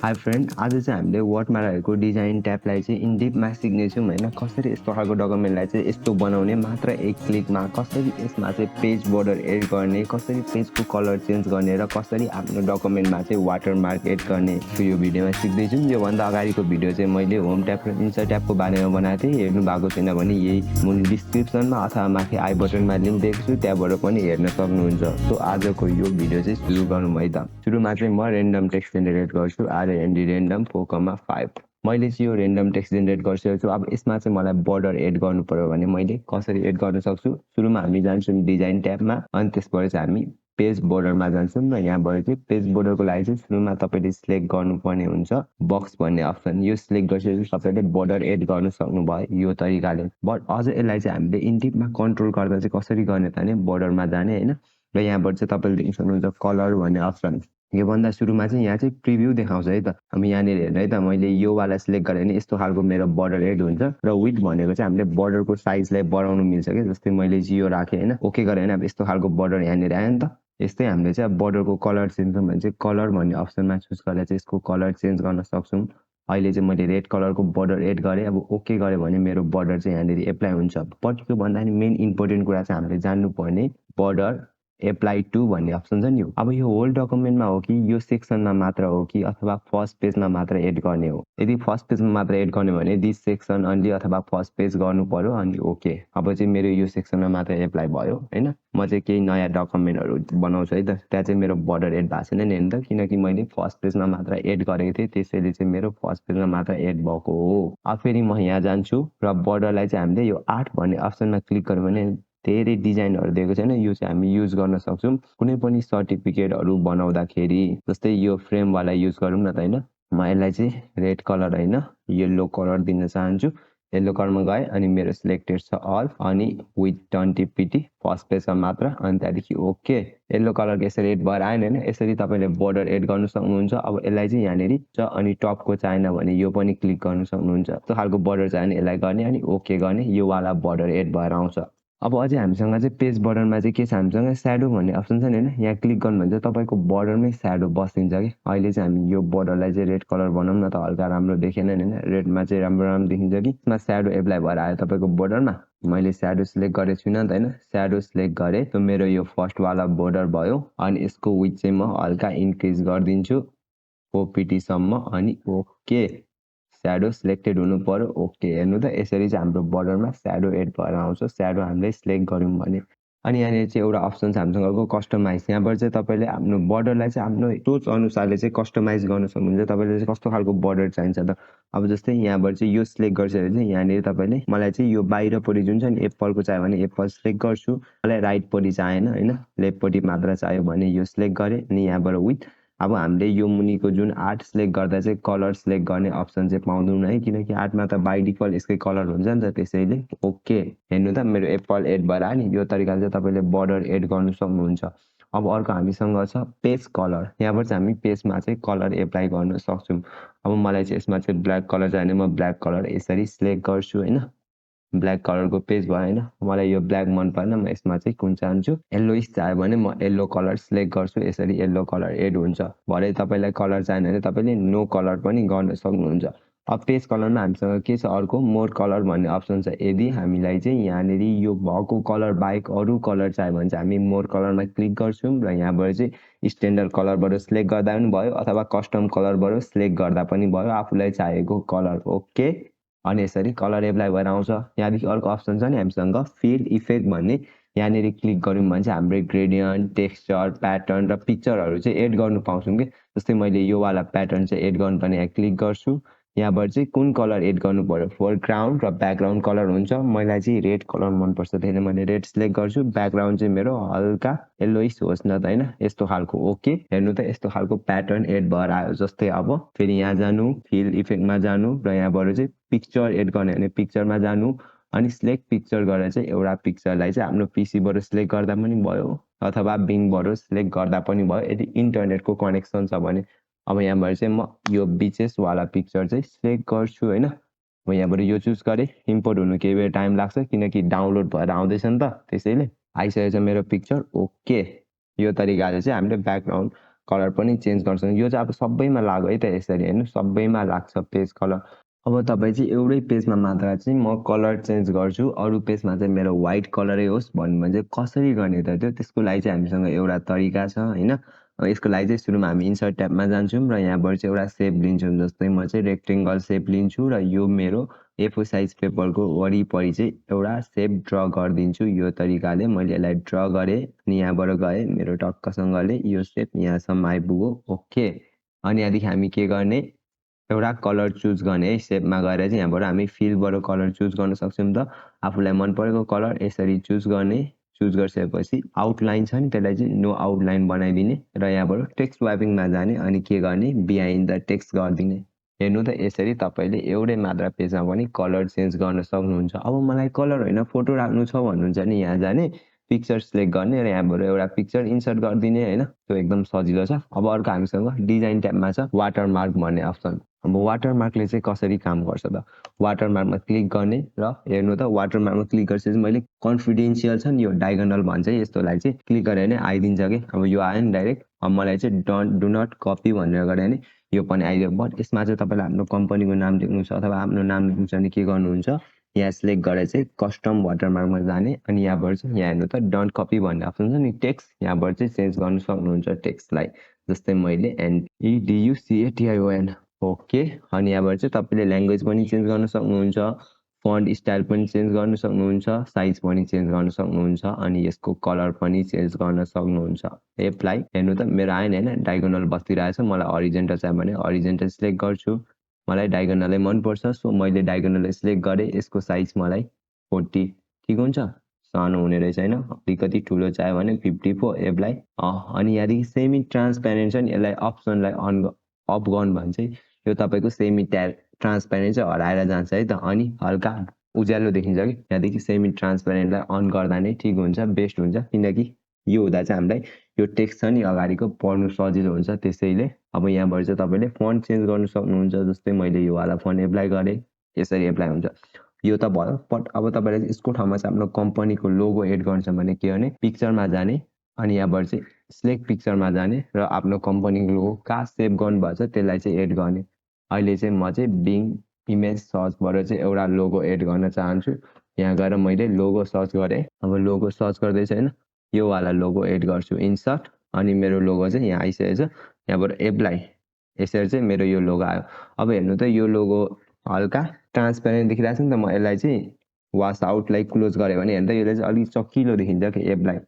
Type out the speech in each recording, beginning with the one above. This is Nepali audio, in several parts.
हाई फ्रेन्ड, आज चाहिँ हामीले वर्डमा रहेको डिजाइन ट्याबलाई चाहिँ इनडिपमा सिक्नेछौँ होइन। कसरी यस्तो खालको डकुमेन्टलाई चाहिँ यस्तो बनाउने, मात्र एक क्लिकमा कसरी यसमा चाहिँ पेज बोर्डर एड गर्ने, कसरी पेजको कलर चेन्ज गर्ने र कसरी आफ्नो डकुमेन्टमा चाहिँ वाटरमार्क एड गर्ने यो भिडियोमा सिक्दैछौँ। योभन्दा अगाडिको भिडियो चाहिँ मैले होम ट्याब र इन्सर्ट ट्याबको बारेमा बनाएको थिएँ। हेर्नु भएको छैन भने यही मुनि डिस्क्रिप्सनमा अथवा माथि आई बटनमा लिङ्क दिएको छु, त्यहाँबाट पनि हेर्न सक्नुहुन्छ। सो आजको यो भिडियो चाहिँ सुरु गरौँ है त। सुरुमा चाहिँ म रेन्डम टेक्स्ट जेनेरेट गर्छु, RND रेन्डम 4,5। मैले चाहिँ यो रेन्डम टेक्स्ट जेनेरेट गरिसकेको छु। अब यसमा चाहिँ मलाई बोर्डर एड गर्नु पर्यो भने मैले कसरी एड गर्न सक्छु? सुरुमा हामी जान्छौँ डिजाइन ट्याबमा, अनि त्यसबाट चाहिँ हामी पेज बोर्डरमा जान्छौँ र यहाँबाट चाहिँ पेज बोर्डरको लागि चाहिँ सुरुमा तपाईँले सिलेक्ट गर्नुपर्ने हुन्छ बक्स भन्ने अप्सन। यो सिलेक्ट गरिसकेपछि तपाईँले बोर्डर एड गर्न सक्नुभयो यो तरिकाले। बट अझ यसलाई चाहिँ हामीले इनटिपमा कन्ट्रोल गर्दा चाहिँ कसरी गर्ने त भने बोर्डरमा जाने होइन, र यहाँबाट चाहिँ तपाईँले देख्न सक्नुहुन्छ कलर भन्ने अप्सन। योभन्दा सुरुमा चाहिँ यहाँ चाहिँ प्रिभ्यू देखाउँछ है त। अब यहाँनिर हेर्नु है त, मैले योवाला सिलेक्ट गरेँ भने यस्तो खालको मेरो बोर्डर एड हुन्छ। र विथ भनेको चाहिँ हामीले बोर्डरको साइजलाई बढाउनु मिल्छ क्या। जस्तै मैले चाहिँ यो राखेँ होइन, ओके गरेँ होइन, अब यस्तो खालको बोर्डर यहाँनिर आयो नि त। यस्तै हामीले चाहिँ अब बोर्डरको कलर चेन्ज गर्नु भने चाहिँ कलर भन्ने अप्सनमा चुज गरेर चाहिँ यसको कलर चेन्ज गर्न सक्छौँ। अहिले चाहिँ मैले रेड कलरको बोर्डर एड गरेँ। अब ओके गरेँ भने मेरो बोर्डर चाहिँ यहाँनिर एप्लाई हुन्छ। बट यो भन्दाखेरि मेन इम्पोर्टेन्ट कुरा चाहिँ हामीले जान्नुपर्ने बोर्डर एप्लाई टु भन्ने अप्सन छ नि। अब यो होल डकुमेन्टमा हो कि यो सेक्सनमा मात्र हो कि अथवा फर्स्ट पेजमा मात्र एड गर्ने हो? यदि फर्स्ट पेजमा मात्र एड गर्ने भने दिस सेक्सन अन्ली अथवा फर्स्ट पेज गर्नु पर्यो अनि ओके। अब चाहिँ मेरो यो सेक्सनमा मात्र एप्लाई भयो होइन। म चाहिँ केही नयाँ डकुमेन्टहरू बनाउँछु है त, त्यहाँ चाहिँ मेरो बोर्डर एड भएको छैन नि त, किनकि मैले फर्स्ट पेजमा मात्र एड गरेको थिएँ, त्यसैले चाहिँ मेरो फर्स्ट पेजमा मात्र एड भएको हो। अब फेरि म यहाँ जान्छु र बोर्डरलाई चाहिँ हामीले यो 8 भन्ने अप्सनमा क्लिक गऱ्यो भने धेरै डिजाइनहरू दिएको छैन, यो चाहिँ हामी युज गर्न सक्छौँ कुनै पनि सर्टिफिकेटहरू बनाउँदाखेरि। जस्तै यो फ्रेमवाला युज गरौँ न त होइन। म यसलाई चाहिँ रेड कलर होइन येल्लो कलर दिन चाहन्छु। येल्लो कलरमा गएँ अनि मेरो सिलेक्टेड छ अल, अनि विथ टर्न टिपिटी फर्स्ट पेजमा मात्र, अनि त्यहाँदेखि ओके। येल्लो कलरको यसरी एड भएर आएन होइन, यसरी तपाईँले बोर्डर एड गर्नु सक्नुहुन्छ। अब यसलाई चाहिँ यहाँनिर छ अनि टपको चाहिएन भने यो पनि क्लिक गर्नु सक्नुहुन्छ। त्यो खालको बोर्डर चाहियो भने यसलाई गर्ने अनि ओके गर्ने, यो वाला बोर्डर एड भएर आउँछ। अब अझै हामीसँग चाहिँ पेज बोर्डरमा चाहिँ के छ, हामीसँग स्याडो भन्ने अप्सन छ नि होइन। यहाँ क्लिक गर्नु भने चाहिँ तपाईँको बोर्डरमै स्याडो बसिन्छ कि। अहिले चाहिँ हामी यो बोर्डरलाई चाहिँ रेड कलर बनाऊँ न त, हल्का राम्रो देखेन नि होइन, रेडमा चाहिँ राम्रो राम्रो देखिन्छ कि। यसमा स्याडो एप्लाई भएर आयो तपाईँको बोर्डरमा। मैले स्याडो सिलेक्ट गरेको छुइनँ नि त होइन, स्याडो सिलेक्ट गरेँ त मेरो यो फर्स्टवाला बोर्डर भयो। अनि यसको विथ चाहिँ म हल्का इन्क्रिज गरिदिन्छु 4 पिटीसम्म अनि ओके। स्याडो सिलेक्टेड हुनु पर्यो, ओके। हेर्नु त यसरी चाहिँ हाम्रो बोर्डरमा स्याडो एड भएर आउँछ, स्याडो हामीले सिलेक्ट गऱ्यौँ भने। अनि यहाँनिर चाहिँ एउटा अप्सन छ हामीसँगको कस्टमाइज। यहाँबाट चाहिँ तपाईँले आफ्नो बोर्डरलाई चाहिँ आफ्नो सोच अनुसारले चाहिँ कस्टमाइज गर्न सक्नुहुन्छ। तपाईँले चाहिँ कस्तो खालको बोर्डर चाहिन्छ त। अब जस्तै यहाँबाट चाहिँ यो सिलेक्ट गरिसकेपछि चाहिँ यहाँनिर तपाईँले मलाई चाहिँ यो बाहिरपट्टि जुन छ नि एप्पलको चाहियो भने एप्पल सिलेक्ट गर्छु। मलाई राइटपट्टि चाहिएन होइन, लेफ्टपट्टि मात्र चाहियो भने यो सिलेक्ट गरेँ अनि यहाँबाट विथ। अब हामीले यो मुनिको जुन आर्ट सिलेक्ट गर्दा चाहिँ कलर सिलेक्ट गर्ने अप्सन चाहिँ पाउँदैनौँ है, किनकि आर्टमा त बाई डिफल्ट यसकै कलर हुन्छ नि त, त्यसैले ओके। हेर्नु त मेरो एप्पल एड भएर आयो नि। यो तरिकाले चाहिँ तपाईँले बोर्डर एड गर्नु सक्नुहुन्छ। अब अर्को हामीसँग छ पेज कलर। यहाँबाट चाहिँ हामी पेजमा चाहिँ कलर एप्लाई गर्न सक्छौँ। अब मलाई चाहिँ यसमा चाहिँ ब्ल्याक कलर चाहियो भने म ब्ल्याक कलर यसरी सिलेक्ट गर्छु होइन। ब्ल्याक कलरको पेज भयो होइन, मलाई यो ब्ल्याक मन परेन, म यसमा चाहिँ कुन चाहन्छु येल्लोइस चाहियो भने म येल्लो कलर सिलेक्ट गर्छु। यसरी येल्लो कलर एड हुन्छ। भरे तपाईँलाई कलर चाहिएन भने तपाईँले नो कलर पनि गर्न सक्नुहुन्छ। अब पेज कलरमा हामीसँग के छ अर्को मोर कलर भन्ने अप्सन छ। यदि हामीलाई चाहिँ यहाँनिर यो भएको कलर बाहेक अरू कलर चाहियो भने चाहिँ हामी मोर कलरमा क्लिक गर्छौँ र यहाँबाट चाहिँ स्ट्यान्डर्ड कलरबाट सिलेक्ट गर्दा पनि भयो अथवा कस्टम कलरबाट सिलेक्ट गर्दा पनि भयो आफूलाई चाहिएको कलर, ओके। अनि यसरी कलर एप्लाई भएर आउँछ। यहाँदेखि अर्को अप्सन छ नि हामीसँग फिल इफेक्ट भन्ने। यहाँनिर क्लिक गऱ्यौँ भने चाहिँ हाम्रो ग्रेडियन्ट, टेक्सचर, प्याटर्न र पिक्चरहरू चाहिँ एड गर्नु पाउँछौँ कि। जस्तै मैले यो वाला प्याटर्न चाहिँ एड गर्नुपर्ने यहाँ क्लिक गर्छु। यहाँबाट चाहिँ कुन कलर एड गर्नु पर्यो, फोरग्राउन्ड र ब्याकग्राउन्ड कलर हुन्छ। मलाई चाहिँ रेड कलर मनपर्छ, त्यसले मैले रेड सिलेक्ट गर्छु। ब्याकग्राउन्ड चाहिँ मेरो हल्का येल्लोइस होस् न त होइन, यस्तो खालको ओके। हेर्नु त यस्तो खालको प्याटर्न एड भएर आयो। जस्तै अब फेरि यहाँ जानु, फिल इफेक्टमा जानु र यहाँबाट चाहिँ पिक्चर एड गर्ने भने पिक्चरमा जानु अनि सिलेक्ट पिक्चर गरेर चाहिँ एउटा पिक्चरलाई चाहिँ हाम्रो पिसीबाट सिलेक्ट गर्दा पनि भयो अथवा बिङबाट सिलेक्ट गर्दा पनि भयो यदि इन्टरनेटको कनेक्सन छ भने। अब यहाँबाट चाहिँ म यो बिचेसवाला पिक्चर चाहिँ सिलेक्ट गर्छु होइन। म यहाँबाट यो चुज गरेँ। इम्पोर्ट हुनु केही बेर टाइम लाग्छ किनकि डाउनलोड भएर आउँदैछ नि त, त्यसैले आइसकेको छ मेरो पिक्चर, ओके। यो तरिकाले चाहिँ हामीले ब्याकग्राउन्ड कलर पनि चेन्ज गर्न सक्छौँ। यो चाहिँ अब सबैमा लाग्यो है त यसरी होइन, सबैमा लाग्छ पेज कलर। अब तपाईँ चाहिँ एउटै पेजमा मात्र चाहिँ म कलर चेन्ज गर्छु, अरू पेजमा चाहिँ मेरो व्हाइट कलरै होस् भन्नु भने चाहिँ कसरी गर्ने त त्यो? त्यसको लागि चाहिँ हामीसँग एउटा तरिका छ होइन। यसको लागि चाहिँ सुरुमा हामी इन्सर्ट ट्याबमा जान्छौँ र यहाँबाट चाहिँ एउटा सेप लिन्छौँ। जस्तै म चाहिँ रेक्टेङ्गल सेप लिन्छु र यो मेरो A4 साइज पेपरको वरिपरि चाहिँ एउटा सेप ड्र गरिदिन्छु। यो तरिकाले मैले यसलाई ड्र गरेँ अनि यहाँबाट गएँ, मेरो टक्कसँगले यो सेप यहाँसम्म आइपुग्यो। ओके, अनि यहाँदेखि हामी के गर्ने, एउटा कलर चुज गर्ने है। सेपमा गएर चाहिँ यहाँबाट हामी फिलबाट कलर चुज गर्न सक्छौँ त आफूलाई मन परेको कलर यसरी चुज गर्ने। चुज गरिसकेपछि आउटलाइन छ नि त्यसलाई चाहिँ नो आउटलाइन बनाइदिने र यहाँबाट टेक्स्ट वाइपिङमा जाने अनि के गर्ने, बिहाइन्ड द टेक्स्ट गरिदिने। हेर्नु त यसरी तपाईँले एउटै मात्र पेजमा पनि कलर चेन्ज गर्न सक्नुहुन्छ। अब मलाई कलर होइन फोटो राख्नु छ भन्नुहुन्छ भने यहाँ जाने, पिक्चर सिलेक्ट गर्ने र यहाँबाट एउटा पिक्चर इन्सर्ट गरिदिने होइन। त्यो एकदम सजिलो छ। अब अर्को हामीसँग डिजाइन ट्याबमा छ वाटरमार्क भन्ने अप्सन। अब वाटरमार्कले चाहिँ कसरी काम गर्छ त, वाटरमार्कमा क्लिक गर्ने र हेर्नु त वाटरमार्कमा क्लिक गरेपछि मैले कन्फिडेन्सियल छ नि यो डायगोनल भन्छ यस्तोलाई चाहिँ क्लिक गरेँ भने आइदिन्छ कि। अब यो आयो नि डाइरेक्ट। अब मलाई चाहिँ डु नट कपी भनेर गरेँ भने यो पनि आइदियो। बट यसमा चाहिँ तपाईँलाई आफ्नो कम्पनीको नाम लेख्नु छ अथवा आफ्नो नाम लेख्नु छ भने के गर्नुहुन्छ, यहाँ सिलेक्ट गरेर चाहिँ कस्टम वाटरमार्कमा जाने अनि यहाँबाट चाहिँ यहाँ हेर्नु त डन्ट कपी भन्ने अप्सन छ नि टेक्स्ट, यहाँबाट चाहिँ चेन्ज गर्नु सक्नुहुन्छ टेक्स्टलाई। जस्तै मैले NEDUCATION। ओके, अनि यहाँबाट चाहिँ तपाईँले ल्याङ्ग्वेज पनि चेन्ज गर्न सक्नुहुन्छ, फन्ट स्टाइल पनि चेन्ज गर्न सक्नुहुन्छ, साइज पनि चेन्ज गर्न सक्नुहुन्छ अनि यसको कलर पनि चेन्ज गर्न सक्नुहुन्छ। एप्लाई, हेर्नु त मेरो आएन होइन, डायगोनल बसिरहेछ। मलाई हरिजेन्टल चाहियो भने हरिजेन्टल सिलेक्ट गर्छु। मलाई डायगोनलै मनपर्छ सो मैले डायगोनलै सिलेक्ट गरेँ। यसको साइज मलाई 40 ठिक हुन्छ, सानो हुने रहेछ होइन, अलिकति ठुलो चाहियो भने 54। एप्लाई। अनि यहाँदेखि सेमी ट्रान्सप्यारेन्ट छ नि यसलाई अप्सनलाई अफ गर्नु भने चाहिँ यो तपाईँको सेमी ट्रान्सप्यारेन्ट चाहिँ हराएर जान्छ है त अनि हल्का उज्यालो देखिन्छ कि। यहाँदेखि सेमी ट्रान्सप्यारेन्टलाई अन गर्दा नै ठिक हुन्छ, बेस्ट हुन्छ, किनकि यो हुँदा चाहिँ हामीलाई यो टेक्स्ट छ नि अगाडिको पढ्नु सजिलो हुन्छ त्यसैले। अब यहाँबाट चाहिँ तपाईँले फन्ट चेन्ज गर्नु सक्नुहुन्छ। जस्तै मैले यो वाला फन्ट एप्लाई गरेँ, यसरी एप्लाई हुन्छ। यो त भयो, बट अब तपाईँले यसको ठाउँमा चाहिँ आफ्नो कम्पनीको लोगो एड गर्छ भने के गर्ने, पिक्चरमा जाने अनि यहाँबाट चाहिँ सिलेक्ट पिक्चरमा जाने र आफ्नो कम्पनीको लोगो कहाँ सेभ गर्नुभएको छ त्यसलाई चाहिँ एड गर्ने। अहिले चाहिँ म चाहिँ बिङ इमेज सर्चबाट चाहिँ एउटा लोगो एड गर्न चाहन्छु। यहाँ गएर मैले लोगो सर्च गरेँ। अब लोगो सर्च गर्दैछ होइन, यो वाला लोगो एड गर्छु, इन्सर्ट अनि मेरो लोगो चाहिँ यहाँ आइसकेको छ। यहाँबाट एप्लाई, यसरी चाहिँ मेरो यो लोगो आयो। अब हेर्नु त यो लोगो हल्का ट्रान्सप्यारेन्ट देखिरहेको छ नि त, म यसलाई चाहिँ वास आउटलाई क्लोज गरेँ भने हेर्नु त यसलाई चाहिँ अलिक चकिलो देखिन्छ कि एप्लाई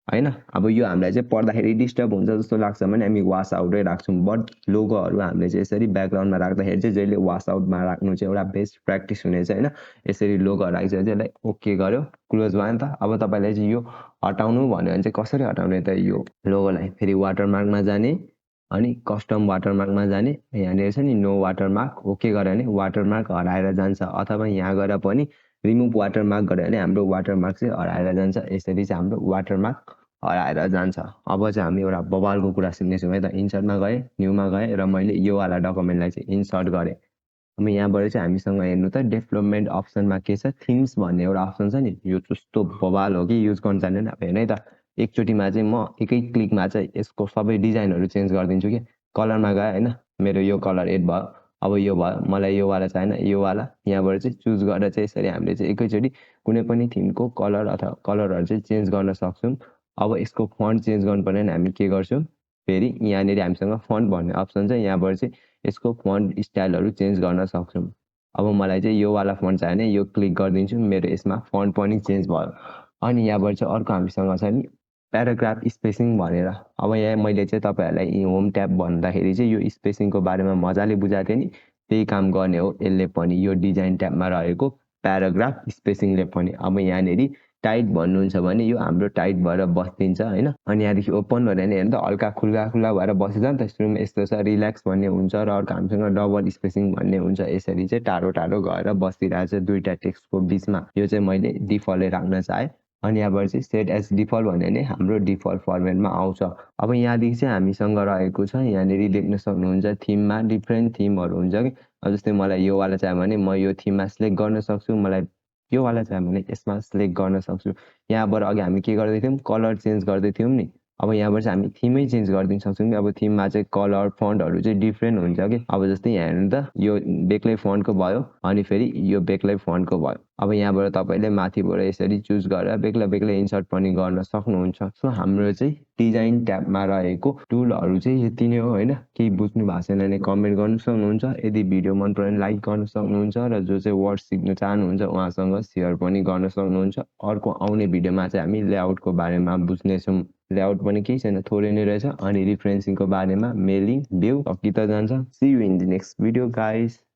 होइन। अब यो हामीलाई चाहिँ पढ्दाखेरि डिस्टर्ब हुन्छ जस्तो लाग्छ भने हामी वास आउटै राख्छौँ। बट लोगोहरू हामीले चाहिँ यसरी ब्याकग्राउन्डमा राख्दाखेरि चाहिँ जहिले वास आउटमा राख्नु चाहिँ एउटा बेस्ट प्र्याक्टिस हुनेछ होइन। यसरी लोगोहरू राखिसकेपछि यसलाई ओके गर्यो, क्लोज भयो नि त। अब तपाईँलाई चाहिँ यो हटाउनु भन्यो भने चाहिँ कसरी हटाउने त यो लोगोलाई, फेरि वाटरमार्कमा जाने अनि कस्टम वाटरमार्कमा जाने, यहाँनिर छ नि नो वाटरमार्क, ओके गऱ्यो भने वाटरमार्क हराएर जान्छ। अथवा यहाँ गएर पनि रिमुभ वाटरमार्क गऱ्यो भने हाम्रो वाटरमार्क चाहिँ हराएर जान्छ। यसरी चाहिँ हाम्रो वाटरमार्क हराएर जान्छ। अब चाहिँ हामी एउटा बवालको कुरा सिक्नेछौँ है त। इन्सर्टमा गएँ, न्यूमा गएँ र मैले यो वाला डकुमेन्टलाई चाहिँ इन्सर्ट गरेँ। अब यहाँबाट चाहिँ हामीसँग हेर्नु त डेभलपमेन्ट अप्सनमा के छ, थिम्स भन्ने एउटा अप्सन छ नि, यो कस्तो बवाल हो कि युज गर्न जान्दैन। अब हेर्नु है त, एकचोटिमा चाहिँ म एकै क्लिकमा चाहिँ यसको सबै डिजाइनहरू चेन्ज गरिदिन्छु कि। कलरमा गएँ होइन, मेरो यो कलर एड भयो, अब यो भयो, मलाई यो वाला चाहिएन, यो वाला यहाँबाट चाहिँ चुज गरेर चाहिँ यसरी हामीले चाहिँ एकैचोटि कुनै पनि थिमको कलर अथवा कलरहरू चाहिँ चेन्ज गर्न सक्छौँ। अब यसको फन्ट चेन्ज गर्नु पर्यो भने हामी के गर्छौँ, फेरि यहाँनिर हामीसँग फन्ट भन्ने अप्सन छ, यहाँबाट चाहिँ यसको फन्ट स्टाइलहरू चेन्ज गर्न सक्छौँ। अब मलाई चाहिँ यो वाला फन्ट चाहियो भने यो क्लिक गरिदिन्छु, मेरो यसमा फन्ट पनि चेन्ज भयो। अनि यहाँबाट चाहिँ अर्को हामीसँग छ नि प्याराग्राफ स्पेसिङ भनेर। अब यहाँ मैले चाहिँ तपाईँहरूलाई होम ट्याब भन्दाखेरि चाहिँ यो स्पेसिङको बारेमा मजाले बुझाएको थिएँ नि, त्यही काम गर्ने हो यसले पनि, यो डिजाइन ट्याबमा रहेको प्याराग्राफ स्पेसिङले पनि। अब यहाँनिर टाइट भन्नुहुन्छ भने यो हाम्रो टाइट भएर बसिदिन्छ होइन। अनि यहाँदेखि ओपन भन्यो भने हेर्नु त हल्का खुल्ला खुल्ला भएर बसिन्छ नि त। सुरुमा यस्तो छ रिल्याक्स भन्ने हुन्छ र अर्को हामीसँग डबल स्पेसिङ भन्ने हुन्छ। यसरी चाहिँ टाढो टाढो गएर बसिरहेको छ दुईवटा टेक्स्टको बिचमा। यो चाहिँ मैले डिफल्टै राख्न चाहेँ। अनि यहाँबाट चाहिँ सेट एज डिफल्ट भन्यो भने हाम्रो डिफल्ट फर्मेटमा आउँछ। अब यहाँदेखि चाहिँ हामीसँग रहेको छ, यहाँनिर देख्न सक्नुहुन्छ थिममा डिफ्रेन्ट थिमहरू हुन्छ कि। अब जस्तै मलाई यो वाला चाहियो भने म यो थिममा सिलेक्ट गर्न सक्छु, मलाई यो वाला चाहियो भने यसमा सिलेक्ट गर्न सक्छु। यहाँबाट अघि हामी के गर्दै थियौँ, कलर चेन्ज गर्दै थियौँ नि, अब यहाँबाट चाहिँ हामी थिमै चेन्ज गरिदिन सक्छौँ कि अब थिममा चाहिँ कलर फन्टहरू चाहिँ डिफ्रेन्ट हुन्छ कि अब जस्तै यहाँ हेर्नु त यो बेग्लै फन्टको भयो अनि फेरि यो बेग्लै फन्टको भयो अब यहाँबाट तपाईँले माथिबाट यसरी चुज गरेर बेग्ला बेग्लै इन्सर्ट पनि गर्न सक्नुहुन्छ सो हाम्रो चाहिँ डिजाइन ट्याबमा रहेको टुलहरू चाहिँ यति नै हो होइन केही बुझ्नु भएको छैन भने कमेन्ट गर्नु सक्नुहुन्छ यदि भिडियो मन पऱ्यो भने लाइक गर्न सक्नुहुन्छ र जो चाहिँ वर्ड सिक्नु चाहनुहुन्छ उहाँसँग सेयर पनि गर्न सक्नुहुन्छ अर्को आउने भिडियोमा चाहिँ हामी लेआउटको बारेमा बुझ्नेछौँ लेआउट पनि केही छैन थोरै नै रहेछ अनि रिफ्रेन्सिङको बारेमा मेलिङ भ्यू सकिँदा जान्छ see you in the next video guys